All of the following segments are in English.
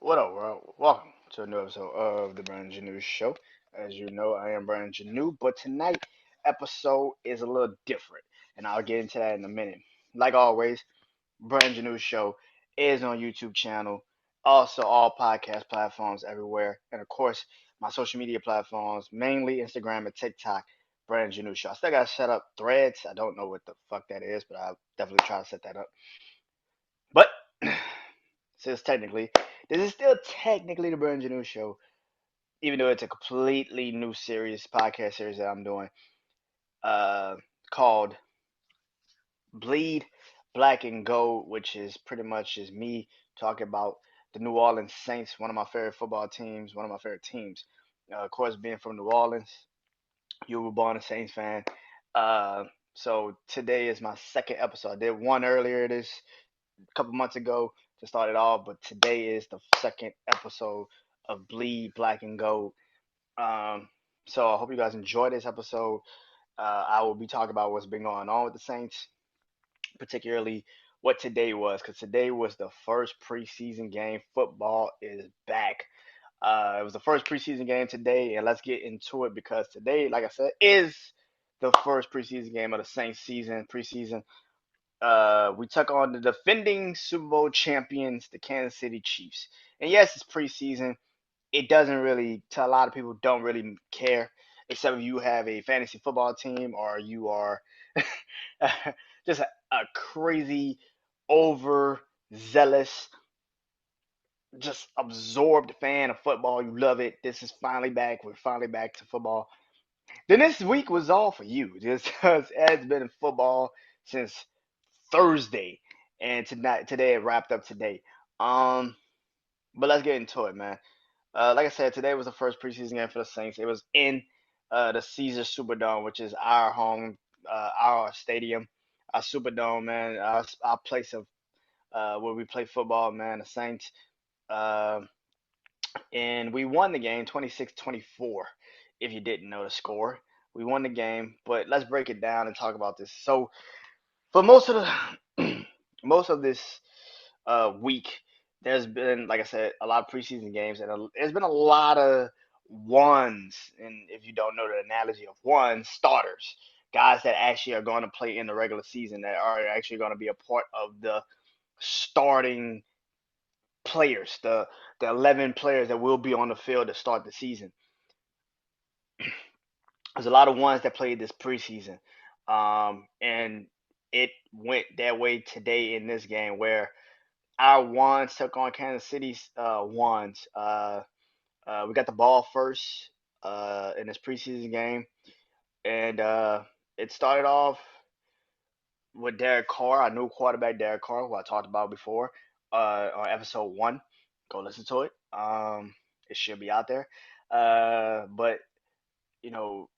What up, world? Welcome to a new episode of the Brandon Janu Show. As you know, I am Brandon Janu, but tonight episode is a little different, and I'll get into that in a minute. Like always, Brandon Janu Show is on YouTube channel, also all podcast platforms everywhere, and of course my social media platforms, mainly Instagram and TikTok. Brandon Janu Show. I still got to set up Threads. I don't know what the fuck that is, but I'll definitely try to set that up. But since technically, this is still technically the Brandon Janu Show, even though it's a completely new podcast series that I'm doing, uh, called Bleed Black and Gold, which is pretty much just me talking about the New Orleans Saints, one of my favorite football teams, one of my favorite teams. Of course, being from New Orleans, you were born a Saints fan. Uh, so today is my second episode. I did one earlier this a couple months ago to start it off, but today is the second episode of Bleed Black and Gold. Um, so I hope you guys enjoy this episode. I will be talking about what's been going on with the Saints, particularly what today was, because today was the first preseason game. Football is back. It was the first preseason game today, and let's get into it because today, like I said, is the first preseason game of the Saints season, preseason. We took on the defending Super Bowl champions, the Kansas City Chiefs. And yes, it's preseason. It doesn't really, to a lot of people, don't really care, except if you have a fantasy football team or you are just a crazy, overzealous, just absorbed fan of football. You love it. This is finally back. We're finally back to football. Then this week was all for you, just because it's been in football since Thursday, and today it wrapped up today. Um, but let's get into it, man. Like I said, today was the first preseason game for the Saints. It was in the Caesar Superdome, which is our home, our stadium, our Superdome, man. Our place of where we play football, man. The Saints, uh, and we won the game 26-24. If you didn't know the score, we won the game. But let's break it down and talk about this. So for most of the most of this week, there's been, like I said, a lot of preseason games, and there's been a lot of ones. And if you don't know the analogy of ones, starters, guys that actually are going to play in the regular season, that are actually going to be a part of the starting players, the 11 players that will be on the field to start the season. There's a lot of ones that played this preseason, and it went that way today in this game where our ones took on Kansas City's ones. We got the ball first in this preseason game, and it started off with Derek Carr, our new quarterback, Derek Carr, who I talked about before on episode one. Go listen to it. It should be out there. But you know,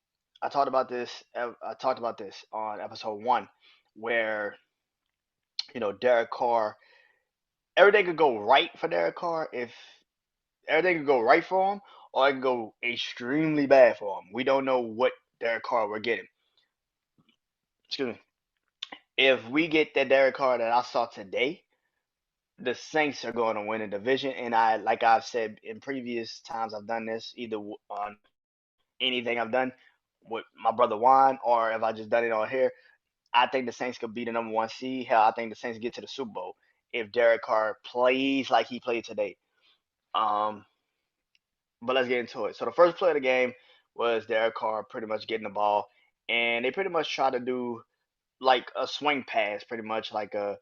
I talked about this on episode one, where Derek Carr, everything could go right for Derek Carr if everything could go right for him, or it could go extremely bad for him. We don't know what Derek Carr we're getting. Excuse me. If we get that Derek Carr that I saw today, the Saints are going to win a division. And like I've said in previous times I've done this, either on anything I've done with my brother Juan, or if I just done it on here, I think the Saints could be the number one seed. Hell, I think the Saints get to the Super Bowl if Derek Carr plays like he played today. Um, but let's get into it. So the first play of the game was Derek Carr pretty much getting the ball, and they pretty much try to do like a swing pass, pretty much like a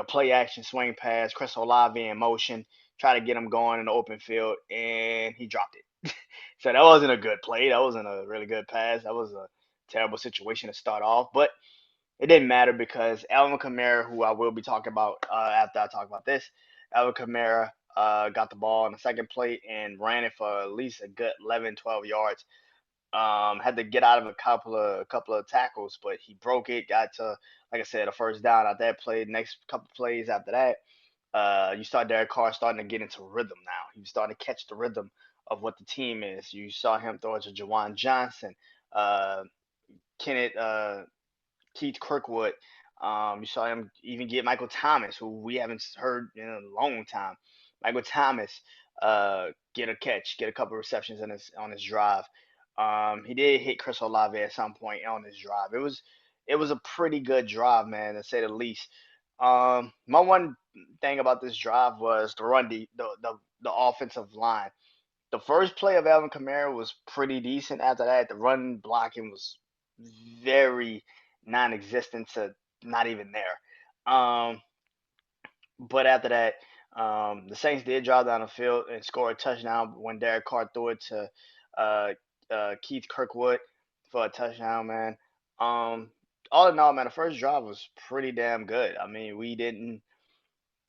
play action swing pass. Chris Olave in motion, try to get him going in the open field, and he dropped it. So that wasn't a good play. That wasn't a really good pass. That was a terrible situation to start off, but it didn't matter because Alvin Kamara, who I will be talking about after I talk about this, Alvin Kamara got the ball in the second play and ran it for at least a good 11, 12 yards. Had to get out of a couple of tackles, but he broke it. Got to, like I said, a first down out that play. Next couple plays after that, you saw Derek Carr starting to get into rhythm now. He was starting to catch the rhythm of what the team is. You saw him throw it to Jawan Johnson, uh, Kenneth, Keith Kirkwood. You saw him even get Michael Thomas, who we haven't heard in a long time. Michael Thomas get a catch, get a couple receptions on his drive. He did hit Chris Olave at some point on his drive. It was a pretty good drive, man, to say the least. My one thing about this drive was the run the offensive line. The first play of Alvin Kamara was pretty decent. After that, the run blocking was very non-existent to not even there. But after that, the Saints did drive down the field and score a touchdown when Derek Carr threw it to uh, Keith Kirkwood for a touchdown, man. Um, all in all, man, the first drive was pretty damn good. I mean, we didn't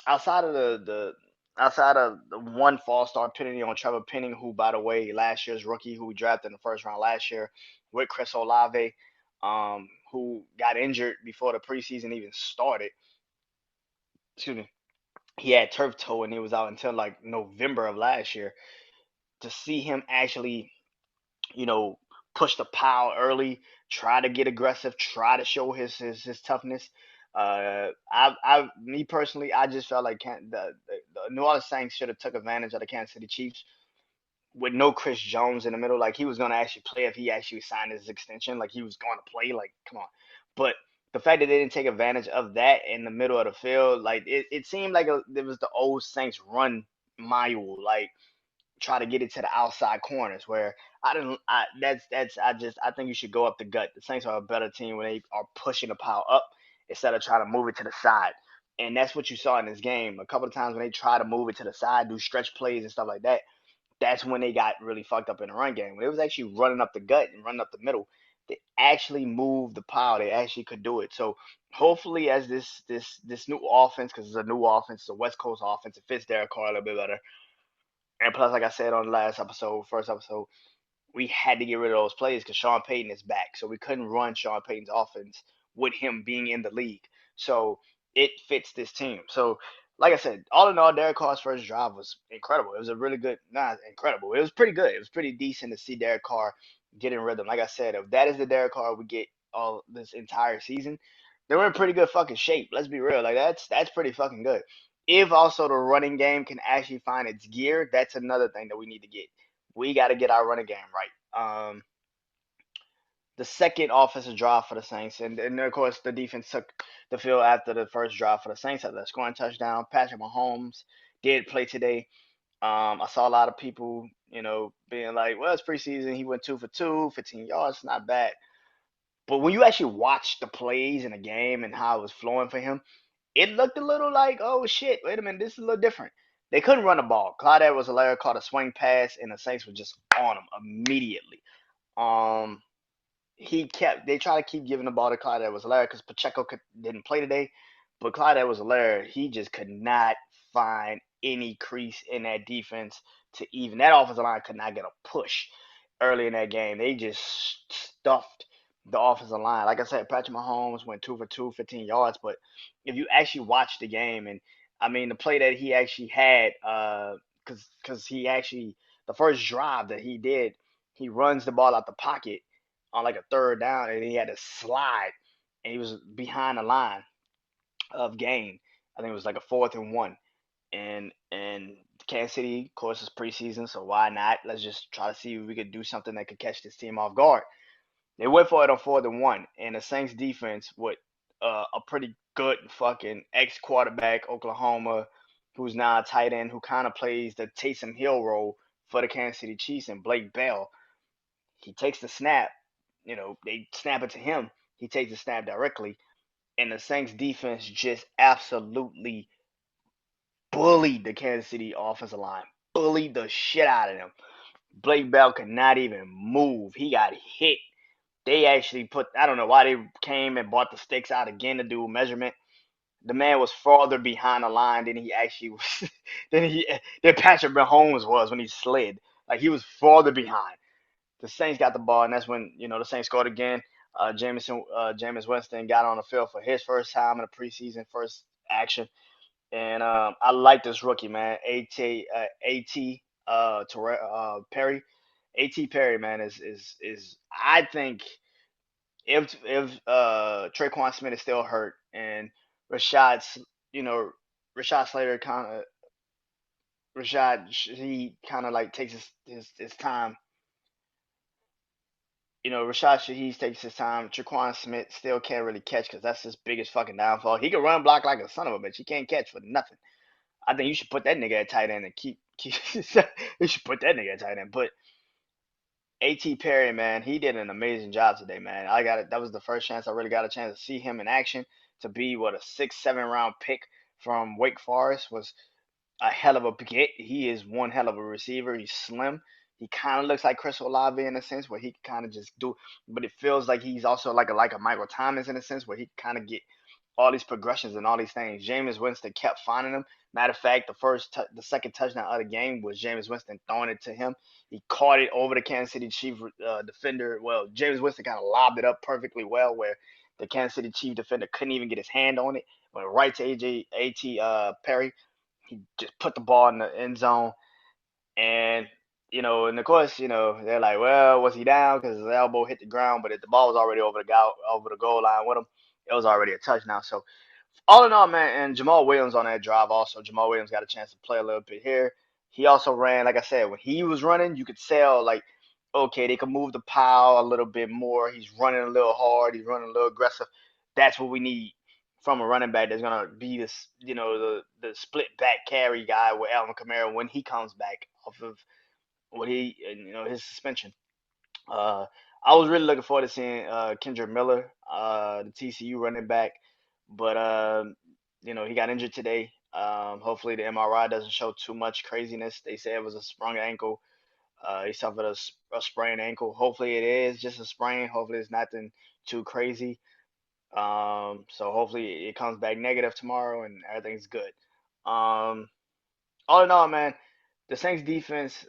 outside of the outside of the one false start penalty on Trevor Penning, who, by the way, last year's rookie who we drafted in the first round last year, with Chris Olave, who got injured before the preseason even started. Excuse me. He had turf toe and he was out until like November of last year. To see him actually, you know, push the pile early, try to get aggressive, try to show his toughness. Me personally, I just felt like the New Orleans Saints should have took advantage of the Kansas City Chiefs with no Chris Jones in the middle. Like he was gonna actually play if he actually signed his extension. Like he was going to play. Like come on, but the fact that they didn't take advantage of that in the middle of the field, like it seemed like it was the old Saints run mile. Like try to get it to the outside corners where I didn't. I think you should go up the gut. The Saints are a better team when they are pushing the pile up instead of trying to move it to the side. And that's what you saw in this game. A couple of times when they try to move it to the side, do stretch plays and stuff like that, that's when they got really fucked up in the run game. When it was actually running up the gut and running up the middle, they actually moved the pile. They actually could do it. So hopefully, as this new offense, because it's a new offense, it's a West Coast offense, it fits Derek Carr a little bit better. And plus, like I said on the first episode, we had to get rid of those plays because Sean Payton is back. So we couldn't run Sean Payton's offense with him being in the league. So it fits this team. So, like I said, all in all, Derek Carr's first drive was incredible. It was a really good, not incredible. It was pretty good. It was pretty decent to see Derek Carr get in rhythm. Like I said, if that is the Derek Carr we get all this entire season, then we're in pretty good fucking shape. Let's be real. Like that's pretty fucking good. If also the running game can actually find its gear, that's another thing that we need to get. We got to get our running game right. The second offensive drive for the Saints, and of course the defense took the field after the first drive for the Saints after the scoring touchdown. Patrick Mahomes did play today. I saw a lot of people, being like, "Well, it's preseason. He went 2 for 2, 15 yards, not bad." But when you actually watch the plays in the game and how it was flowing for him, it looked a little like, oh shit, wait a minute, this is a little different. They couldn't run the ball. Clyde Edwards-Helaire caught a swing pass, and the Saints were just on him immediately. Um, they try to keep giving the ball to Clyde Edwards-Helaire because Pacheco didn't play today, but Clyde Edwards-Helaire, he just could not find any crease in that defense to even that offensive line could not get a push early in that game. They just stuffed the offensive line. Like I said, Patrick Mahomes went 2 for 2, 15 yards, but if you actually watch the game, and I mean the play that he actually had, because he actually the first drive that he did, he runs the ball out the pocket on like a third down, and he had to slide, and he was behind the line of gain. I think it was like a 4th and 1, and Kansas City, of course, is preseason, so why not? Let's just try to see if we could do something that could catch this team off guard. They went for it on 4th and 1, and the Saints defense with a pretty good fucking ex quarterback, Oklahoma, who's now a tight end, who kind of plays the Taysom Hill role for the Kansas City Chiefs, and Blake Bell. He takes the snap, they snap it to him. He takes the snap directly, and the Saints defense just absolutely bullied the Kansas City offensive line, bullied the shit out of them. Blake Bell could not even move. He got hit. They actually I don't know why they came and bought the sticks out again to do a measurement. The man was farther behind the line than he actually was, than Patrick Mahomes was when he slid. Like he was farther behind. The Saints got the ball, and that's when the Saints scored again. Jameis Winston got on the field for his first time in the preseason, first action, and I like this rookie, man. Perry, Perry, man, is I think if Traquan Smith is still hurt and Rashad, you know Rashad Slater kind of Rashad, he kind of like takes his time. Rashad Shaheed takes his time. Traquan Smith still can't really catch because that's his biggest fucking downfall. He can run block like a son of a bitch. He can't catch for nothing. I think you should put that nigga at tight end and keep. You should put that nigga at tight end. But A.T. Perry, man, he did an amazing job today, man. I got it. That was the first chance I really got a chance to see him in action. To be what a 6, 7 round pick from Wake Forest was a hell of a get. He is one hell of a receiver. He's slim. He kind of looks like Chris Olave in a sense where he can kind of just do, but it feels like he's also like a Michael Thomas in a sense where he kind of get all these progressions and all these things. Jameis Winston kept finding him. Matter of fact, the second touchdown of the game was Jameis Winston throwing it to him. He caught it over the Kansas City Chief defender. Well, Jameis Winston kind of lobbed it up perfectly well where the Kansas City Chief defender couldn't even get his hand on it. Went right to A.T. Perry. He just put the ball in the end zone, and and of course, they're like, well, was he down because his elbow hit the ground? But if the ball was already over the goal line with him, it was already a touchdown. So all in all, man, and Jamal Williams on that drive also. Jamal Williams got a chance to play a little bit here. He also ran, like I said, when he was running, you could tell like, okay, they could move the pile a little bit more. He's running a little hard. He's running a little aggressive. That's what we need from a running back that's gonna be this, the split back carry guy with Alvin Kamara when he comes back off of his suspension. Uh, I was really looking forward to seeing Kendrick Miller, the TCU running back, but he got injured today. Hopefully the MRI doesn't show too much craziness. They say it was a sprung ankle. He suffered a sprained ankle. Hopefully it is just a sprain. Hopefully it's nothing too crazy. So hopefully it comes back negative tomorrow and everything's good. Um, all in all, man, the Saints defense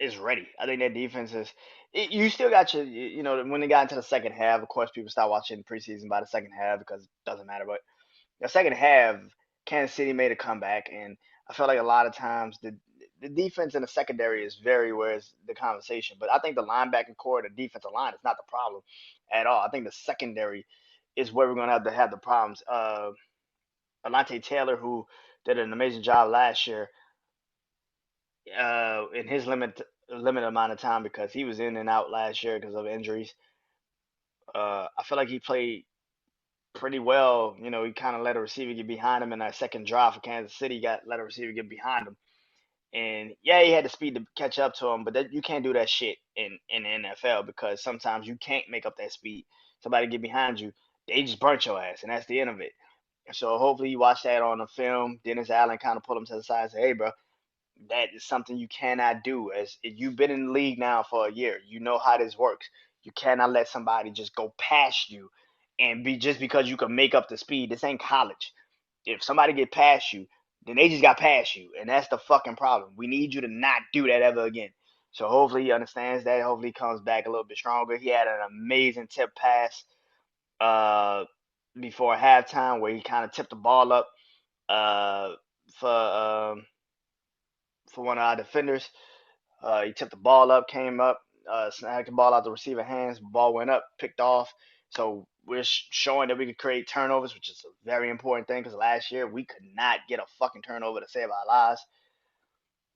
is ready. I think that defense is. You still got when they got into the second half. Of course, people start watching preseason by the second half because it doesn't matter. But the second half, Kansas City made a comeback, and I felt like a lot of times the defense in the secondary is very where's the conversation. But I think the linebacker core, the defensive line, is not the problem at all. I think the secondary is where we're gonna have the problems. Alante Taylor, who did an amazing job last year, in his limited amount of time because he was in and out last year because of injuries. I feel like he played pretty well. He kind of let a receiver get behind him in that second drive for Kansas City. Got let a receiver get behind him, and yeah, he had the speed to catch up to him. But you can't do that shit in the NFL because sometimes you can't make up that speed. Somebody get behind you, they just burnt your ass, and that's the end of it. So hopefully you watch that on the film. Dennis Allen kind of pulled him to the side and say, "Hey, bro, that is something you cannot do. As you've been in the league now for a year, you know how this works. You cannot let somebody just go past you and be just because you can make up the speed. This ain't college. If somebody get past you, then they just got past you, and that's the fucking problem. We need you to not do that ever again." So hopefully he understands that. Hopefully he comes back a little bit stronger. He had an amazing tip pass uh, before halftime where he kind of tipped the ball up uh, for um, for one of our defenders. He tipped the ball up, came up, snagged the ball out the receiver hands. Ball went up, picked off. So we're showing that we could create turnovers, which is a very important thing because last year we could not get a fucking turnover to save our lives.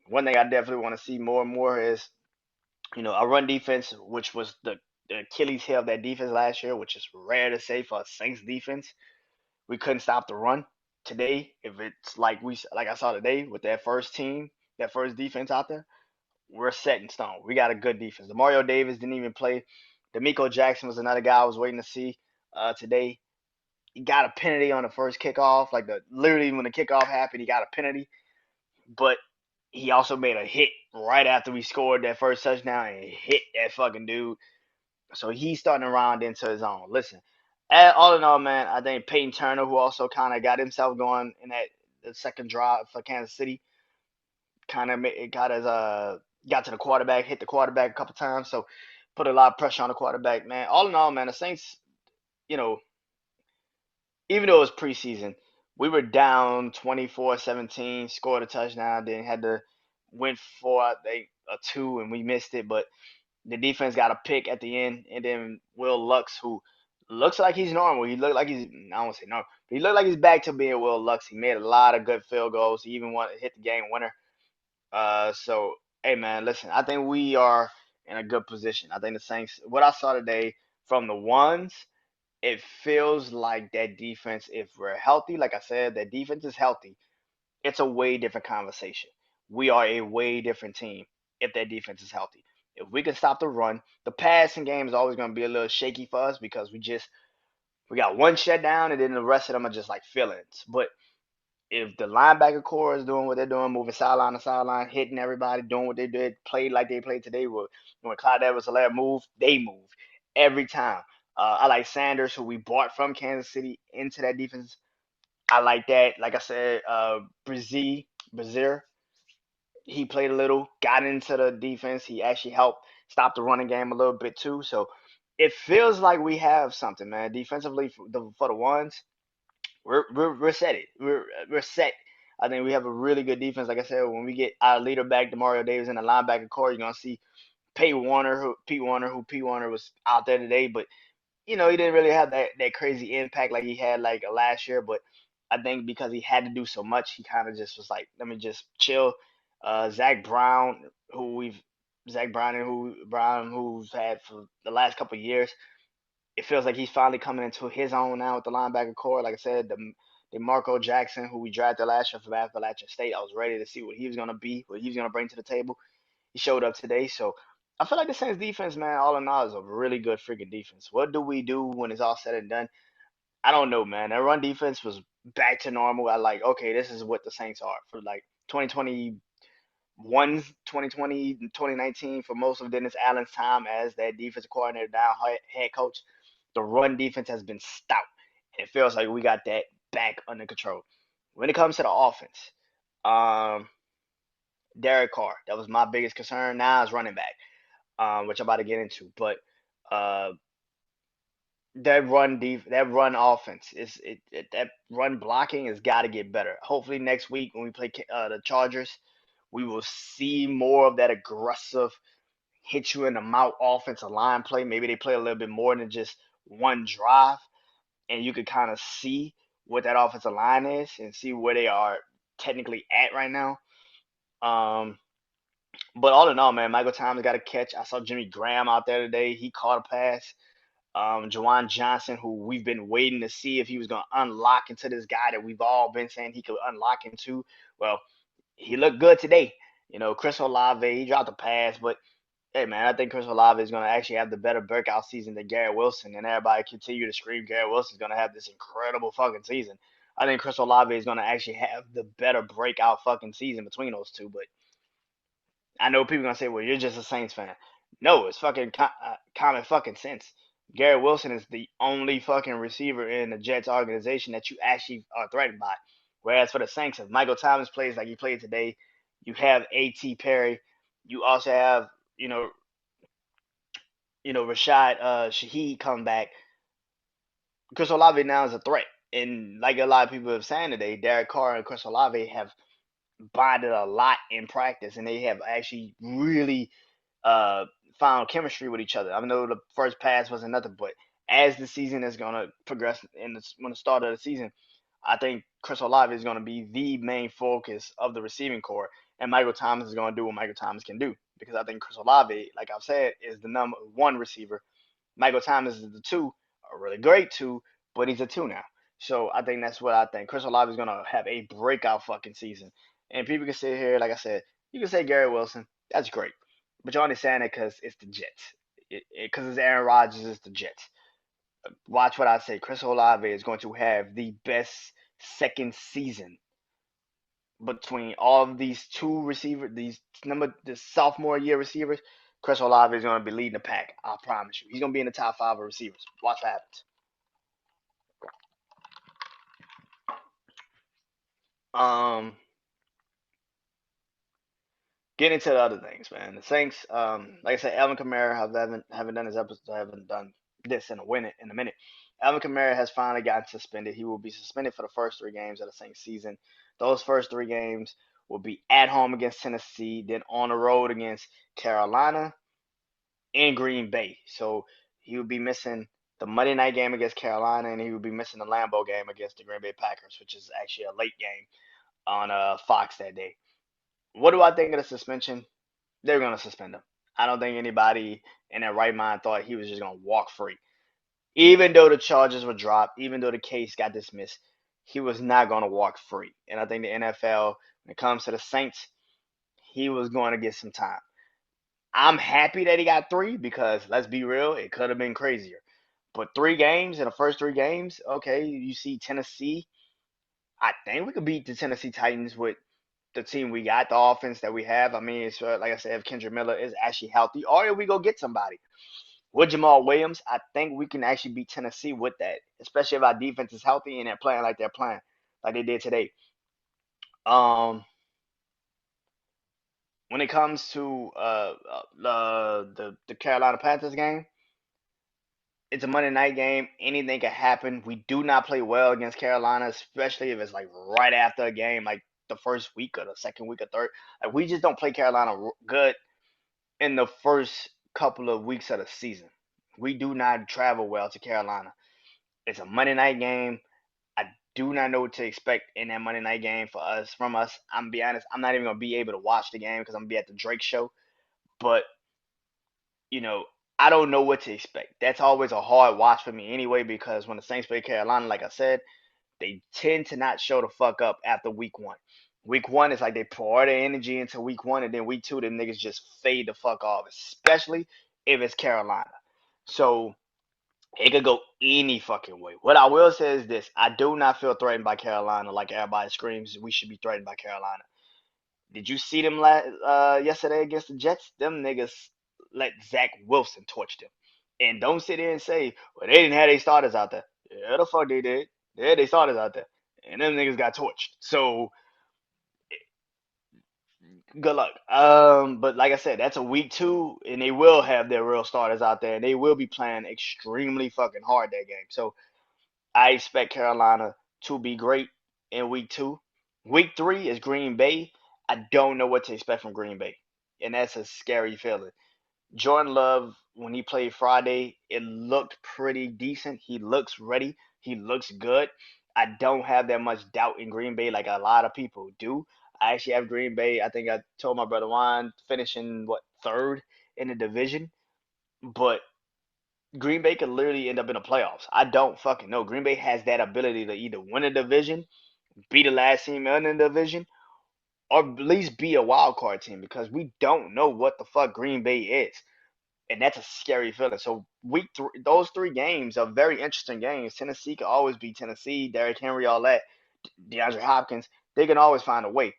One thing I definitely want to see more and more is, our run defense, which was the Achilles heel of that defense last year, which is rare to say for a Saints defense. We couldn't stop the run. Today, if it's like I saw today with that first team, that first defense out there, we're set in stone. We got a good defense. Mario Davis didn't even play. D'Amico Jackson was another guy I was waiting to see today. He got a penalty on the first kickoff. Like literally when the kickoff happened, he got a penalty. But he also made a hit right after we scored that first touchdown and hit that fucking dude. So he's starting to round into his own. Listen, all in all, man, I think Peyton Turner, who also kind of got himself going in that the second drive for Kansas City, kind of got to the quarterback, hit the quarterback a couple times, so put a lot of pressure on the quarterback, man. All in all, man, the Saints, you know, even though it was preseason, we were down 24-17, scored a touchdown, then had to went for I think a two and we missed it, but the defense got a pick at the end, and then Will Lux, who looks like he's normal. He looked like he's, I don't say normal, but he looked like he's back to being Will Lux. He made a lot of good field goals. He even hit the game winner. So hey man, listen, I think we are in a good position. I think the Saints, what I saw today from the ones, it feels like that defense, if we're healthy, like I said, that defense is healthy, it's a way different conversation. We are a way different team if that defense is healthy. If we can stop the run, the passing game is always going to be a little shaky for us because we got one shutdown and then the rest of them are just like fill-ins. But if the linebacker core is doing what they're doing, moving sideline to sideline, hitting everybody, doing what they did, played like they played today, when Clyde Edwards-Helaire moved, they moved every time. I like Sanders, who we bought from Kansas City into that defense. I like that. Like I said, Brazier, he played a little, got into the defense. He actually helped stop the running game a little bit too. So it feels like we have something, man. Defensively for the ones, we're set. We're set. I think we have a really good defense. Like I said, when we get our leader back, Demario Davis, in the linebacker core, you're gonna see Pete Warner was out there today, but he didn't really have that crazy impact like he had like last year. But I think because he had to do so much, he kind of just was like, let me just chill. Zach Brown, who we've Zach Brown and who's had for the last couple of years, it feels like he's finally coming into his own now with the linebacker core. Like I said, the Marco Jackson, who we drafted last year from Appalachian State, I was ready to see what he was gonna be, what he was gonna bring to the table. He showed up today, so I feel like the Saints defense, man, all in all, is a really good freaking defense. What do we do when it's all said and done? I don't know, man. That run defense was back to normal. I like, okay, this is what the Saints are for like 2021, 2020, 2019, for most of Dennis Allen's time as that defensive coordinator, now head coach. The run defense has been stout. It feels like we got that back under control. When it comes to the offense, um, Derek Carr, that was my biggest concern. Now is running back, which I'm about to get into. But uh, that run offense that run blocking has got to get better. Hopefully next week when we play the Chargers, we will see more of that aggressive hit you in the mouth offensive line play. Maybe they play a little bit more than just one drive, and you could kind of see what that offensive line is and see where they are technically at right now. Um, but all in all, man, Michael Thomas got a catch. I saw Jimmy Graham out there today. He caught a pass. Jawan Johnson, who we've been waiting to see if he was going to unlock into this guy that we've all been saying he could unlock into. Well, he looked good today. Chris Olave, he dropped a pass, but hey, man, I think Chris Olave is going to actually have the better breakout season than Garrett Wilson, and everybody continue to scream Garrett Wilson's going to have this incredible fucking season. I think Chris Olave is going to actually have the better breakout fucking season between those two, but I know people are gonna say, "Well, you're just a Saints fan." No, it's fucking common fucking sense. Garrett Wilson is the only fucking receiver in the Jets organization that you actually are threatened by. Whereas for the Saints, if Michael Thomas plays like he played today, you have A.T. Perry. You also have, you know, Rashad Shaheed come back. Chris Olave now is a threat. And like a lot of people have saying today, Derek Carr and Chris Olave have bonded a lot in practice, and they have actually really uh, found chemistry with each other. I know the first pass wasn't nothing, but as the season is gonna progress when the start of the season, I think Chris Olave is gonna be the main focus of the receiving core, and Michael Thomas is gonna do what Michael Thomas can do because I think Chris Olave, like I've said, is the number one receiver. Michael Thomas is the two, a really great two, but he's a two now. So I think that's what I think. Chris Olave is gonna have a breakout fucking season, and people can sit here, like I said, you can say Gary Wilson, that's great. But you're only saying it because it's the Jets. Because it's Aaron Rodgers, it's the Jets. Watch what I say. Chris Olave is going to have the best second season between all of these two receivers, the sophomore year receivers. Chris Olave is going to be leading the pack. I promise you. He's going to be in the top five of receivers. Watch what happens. Um, Get into the other things, man. The Saints, like I said, Alvin Kamara haven't done his episode, haven't done this in a minute. Alvin Kamara has finally gotten suspended. He will be suspended for the first three games of the Saints season. Those first three games will be at home against Tennessee, then on the road against Carolina and Green Bay. So he will be missing. the Monday night game against Carolina, and he would be missing the Lambeau game against the Green Bay Packers, which is actually a late game on Fox that day. What do I think of the suspension? They're gonna suspend him. I don't think anybody in their right mind thought he was just gonna walk free. Even though the charges were dropped, even though the case got dismissed, he was not gonna walk free. And I think the NFL, when it comes to the Saints, he was going to get some time. I'm happy that he got three because let's be real, it could have been crazier. But 3 games in the first 3 games, okay, you see Tennessee. I think we could beat the Tennessee Titans with the team we got, the offense that we have. I mean, it's like I said, if Kendrick Miller is actually healthy, or if we go get somebody with Jamal Williams, I think we can actually beat Tennessee with that, especially if our defense is healthy and they're playing like they're playing, like they did today. Um, when it comes to the Carolina Panthers game, it's a Monday night game. Anything can happen. We do not play well against Carolina, especially if it's like right after a game, like the first week or the second week or third. Like we just don't play Carolina good in the first couple of weeks of the season. We do not travel well to Carolina. It's a Monday night game. I do not know what to expect in that Monday night game for us from us. I'm gonna be honest. I'm not even gonna be able to watch the game because I'm gonna be at the Drake show. But you know, I don't know what to expect. That's always a hard watch for me anyway because when the Saints play Carolina, like I said, they tend to not show the fuck up after week one. Week one is like they pour their energy into week one, and then week two, the niggas just fade the fuck off, especially if it's Carolina. So it could go any fucking way. What I will say is this: I do not feel threatened by Carolina like everybody screams we should be threatened by Carolina. Did you see them yesterday against the Jets? Them niggas let Zach Wilson torch them. And don't sit there and say, well, they didn't have their starters out there. Yeah, the fuck they did. They had their starters out there. And them niggas got torched. So good luck. But like I said, that's a week two, and they will have their real starters out there, and they will be playing extremely fucking hard that game. So I expect Carolina to be great in week two. Week three is Green Bay. I don't know what to expect from Green Bay, and that's a scary feeling. Jordan Love, when he played Friday, it looked pretty decent. He looks ready. He looks good. I don't have that much doubt in Green Bay like a lot of people do. I actually have Green Bay. I think I told my brother Juan finishing what third in the division, but Green Bay could literally end up in the playoffs. I don't fucking know. Green Bay has that ability to either win a division, be the last team in the division, or at least be a wild card team because we don't know what the fuck Green Bay is. And that's a scary feeling. So week three, those 3 games are very interesting games. Tennessee can always be Tennessee, Derrick Henry, all that, DeAndre Hopkins. They can always find a way.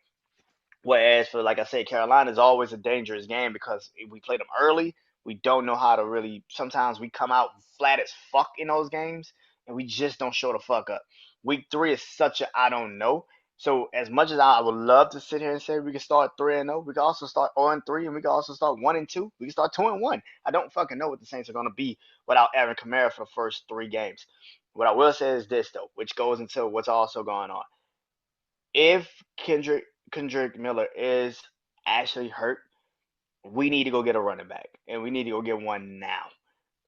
Whereas for like I said, Carolina is always a dangerous game because if we play them early, we don't know how to really. Sometimes we come out flat as fuck in those games, and we just don't show the fuck up. Week three is such a I don't know. So as much as I would love to sit here and say we can start 3-0, we can also start 0-3, and we can also start 1-2. We can start 2-1. I don't fucking know what the Saints are gonna be without Aaron Kamara for the first 3 games. What I will say is this though, which goes into what's also going on. If Kendrick Miller is actually hurt, we need to go get a running back, and we need to go get one now.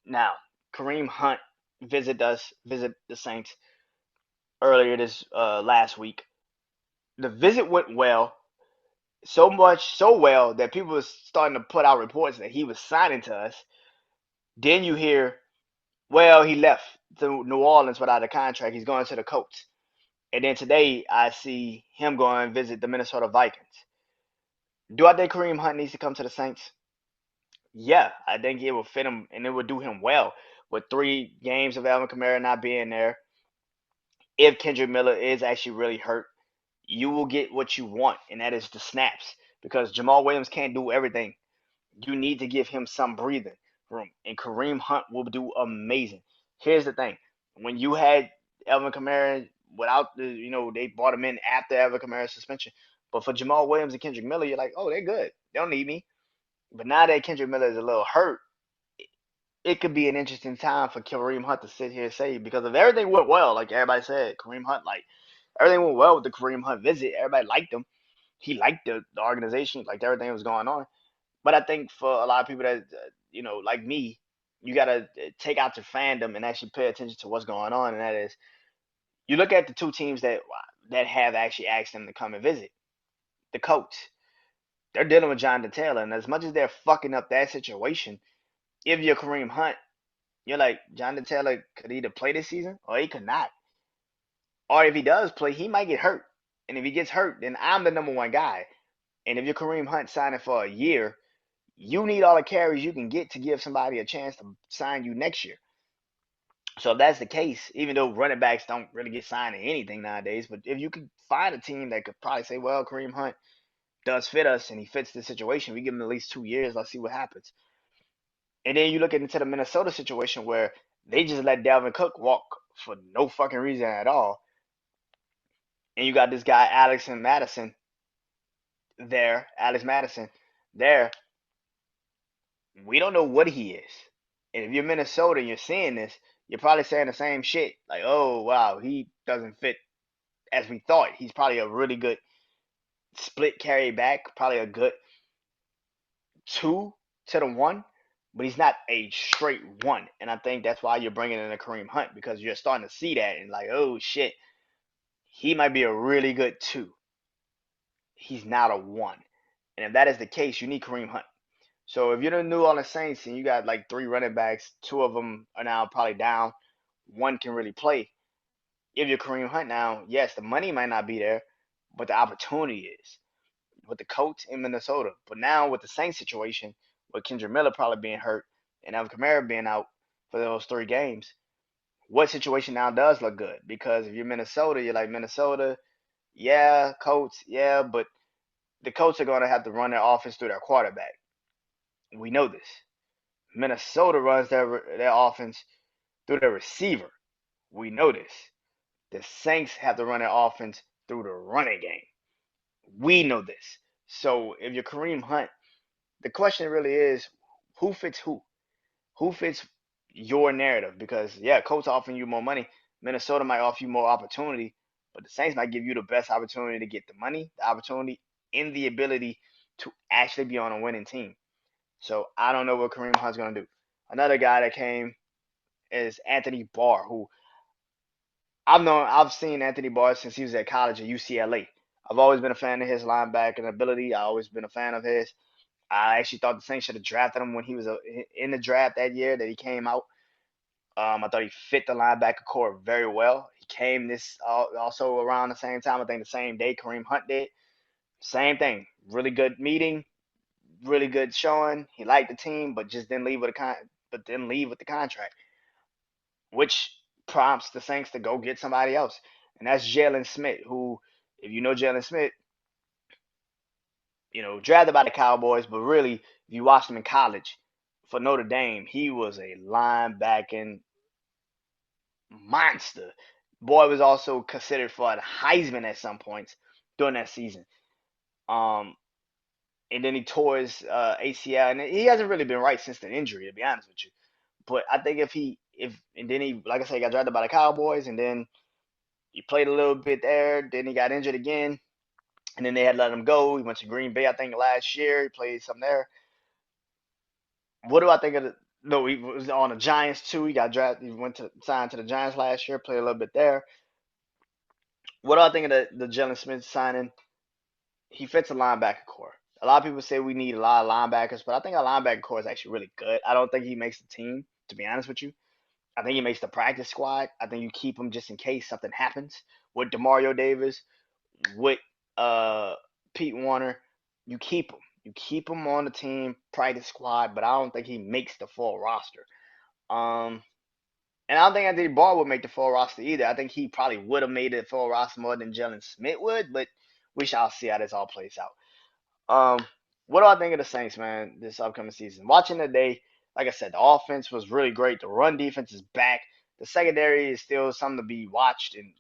Now, Kareem Hunt visit the Saints earlier this last week. The visit went well, so well that people were starting to put out reports that he was signing to us. Then you hear, well, he left to New Orleans without a contract. He's going to the Colts. And then today I see him going and visit the Minnesota Vikings. Do I think Kareem Hunt needs to come to the Saints? Yeah, I think it will fit him and it would do him well with 3 games of Alvin Kamara not being there. If Kendrick Miller is actually really hurt, you will get what you want, and that is the snaps because Jamal Williams can't do everything. You need to give him some breathing room, and Kareem Hunt will do amazing. Here's the thing: when you had Alvin Kamara without they brought him in after Alvin Kamara's suspension, but for Jamal Williams and Kendrick Miller, you're like, oh, they're good. They don't need me. But now that Kendrick Miller is a little hurt, it could be an interesting time for Kareem Hunt to sit here and say because if everything went well, like everybody said, Kareem Hunt, like everything went well with the Kareem Hunt visit. Everybody liked him. He liked the organization, liked everything that was going on. But I think for a lot of people that like me, you gotta take out your fandom and actually pay attention to what's going on, and that is you look at the two teams that have actually asked them to come and visit. The Colts, they're dealing with Jonathan Taylor, and as much as they're fucking up that situation, if you're Kareem Hunt, you're like Jonathan Taylor could either play this season or he could not, or if he does play, he might get hurt, and if he gets hurt, then I'm the number one guy. And if you're Kareem Hunt signing for a year, you need all the carries you can get to give somebody a chance to sign you next year. So if that's the case, even though running backs don't really get signed to anything nowadays, but if you could find a team that could probably say, well, Kareem Hunt does fit us and he fits the situation, we give him at least 2 years, let's see what happens. And then you look into the Minnesota situation where they just let Dalvin Cook walk for no fucking reason at all. And you got this guy, Alex Madison there. We don't know what he is. And if you're Minnesota and you're seeing this, you're probably saying the same shit. Like, oh, wow, he doesn't fit as we thought. He's probably a really good split carry back, probably a good 2 to the 1, but he's not a straight 1. And I think that's why you're bringing in a Kareem Hunt, because you're starting to see that and like, oh, shit, he might be a really good 2. He's not a 1. And if that is the case, you need Kareem Hunt. So if you're the New Orleans Saints and you got like 3 running backs, 2 of them are now probably down, 1 can really play. If you're Kareem Hunt now, yes, the money might not be there, but the opportunity is with the Colts in Minnesota. But now with the Saints situation, with Kendra Miller probably being hurt and Alvin Kamara being out for those 3 games, what situation now does look good? Because if you're Minnesota, you're like Minnesota, yeah, Colts, yeah, but the Colts are going to have to run their offense through their quarterback. We know this. Minnesota runs their offense through their receiver. We know this. The Saints have to run their offense through the running game. We know this. So if you're Kareem Hunt, the question really is who fits who? Who fits your narrative? Because yeah, Colts offering you more money. Minnesota might offer you more opportunity, but the Saints might give you the best opportunity to get the money, the opportunity, and the ability to actually be on a winning team. So I don't know what Kareem Hunt's gonna do. Another guy that came is Anthony Barr, who I've seen Anthony Barr since he was at college at UCLA. I've always been a fan of his linebacking ability. I've always been a fan of his. I actually thought the Saints should have drafted him when he was in the draft that year that he came out. I thought he fit the linebacker core very well. He came this also around the same time. I think the same day Kareem Hunt did. Same thing. Really good meeting. Really good showing. He liked the team, but just didn't leave with the contract, which prompts the Saints to go get somebody else, and that's Jalen Smith, who, if you know Jalen Smith, drafted by the Cowboys, but really, if you watched him in college for Notre Dame, he was a linebacking monster. Boy was also considered for a Heisman at some points during that season. Um, and then he tore his ACL, and he hasn't really been right since the injury, to be honest with you. But I think and then he, like I said, he got drafted by the Cowboys, and then he played a little bit there. Then he got injured again, and then they had let him go. He went to Green Bay, I think, last year. He played some there. What do I think of the? No, he was on the Giants too. He got drafted. He went to signed to the Giants last year. Played a little bit there. What do I think of the Jalen Smith signing? He fits a linebacker core. A lot of people say we need a lot of linebackers, but I think our linebacker core is actually really good. I don't think he makes the team, to be honest with you. I think he makes the practice squad. I think you keep him just in case something happens with Demario Davis, with uh Pete Warner. You keep him. You keep him on the team, practice squad, but I don't think he makes the full roster. Um, and I don't think Anthony Barr would make the full roster either. I think he probably would have made the full roster more than Jalen Smith would, but we shall see how this all plays out. What do I think of the Saints, man, this upcoming season? Watching today, like I said, the offense was really great. The run defense is back. The secondary is still something to be watched and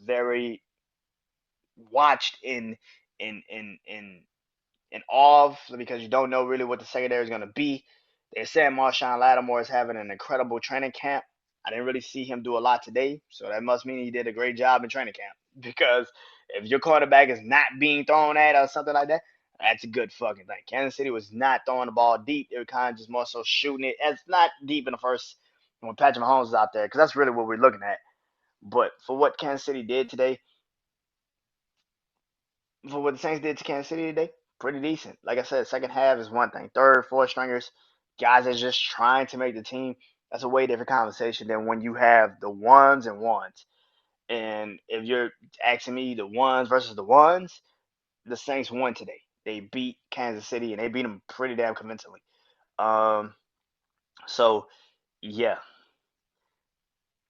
very watched in awe of, because you don't know really what the secondary is going to be. They said Marshawn Lattimore is having an incredible training camp. I didn't really see him do a lot today, so that must mean he did a great job in training camp. Because if your quarterback is not being thrown at or something like that, That's a good fucking thing. Kansas City was not throwing the ball deep. They were kind of just more so shooting it. It's not deep in the first when Patrick Mahomes is out there because that's really what we're looking at. But for what Kansas City did today, for what the Saints did to Kansas City today, pretty decent. Like I said, second half is one thing. Third, fourth stringers, guys that's just trying to make the team, that's a way different conversation than when you have the ones and ones. And if you're asking me the ones versus the ones, the Saints won today. They beat Kansas City and they beat them pretty damn convincingly. Um, so yeah.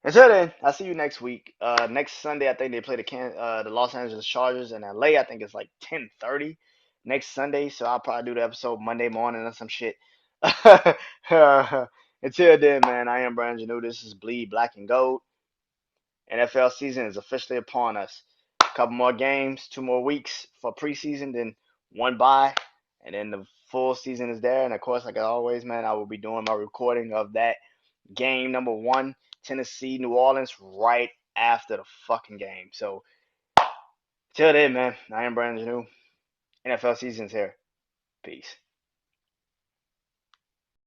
Until then, I'll see you next week. Next Sunday, I think they play the Los Angeles Chargers in LA. I think it's like 10:30 next Sunday. So I'll probably do the episode Monday morning or some shit. Until then, man, I am Brandon Janu. This is Bleed Black and Gold. NFL season is officially upon us. A couple more games, 2 more weeks for preseason, then one bye, and then the full season is there. And of course, like always, man, I will be doing my recording of that game number one, Tennessee, New Orleans, right after the fucking game. So, till then, man, I am Brandon Janu. NFL season's here. Peace.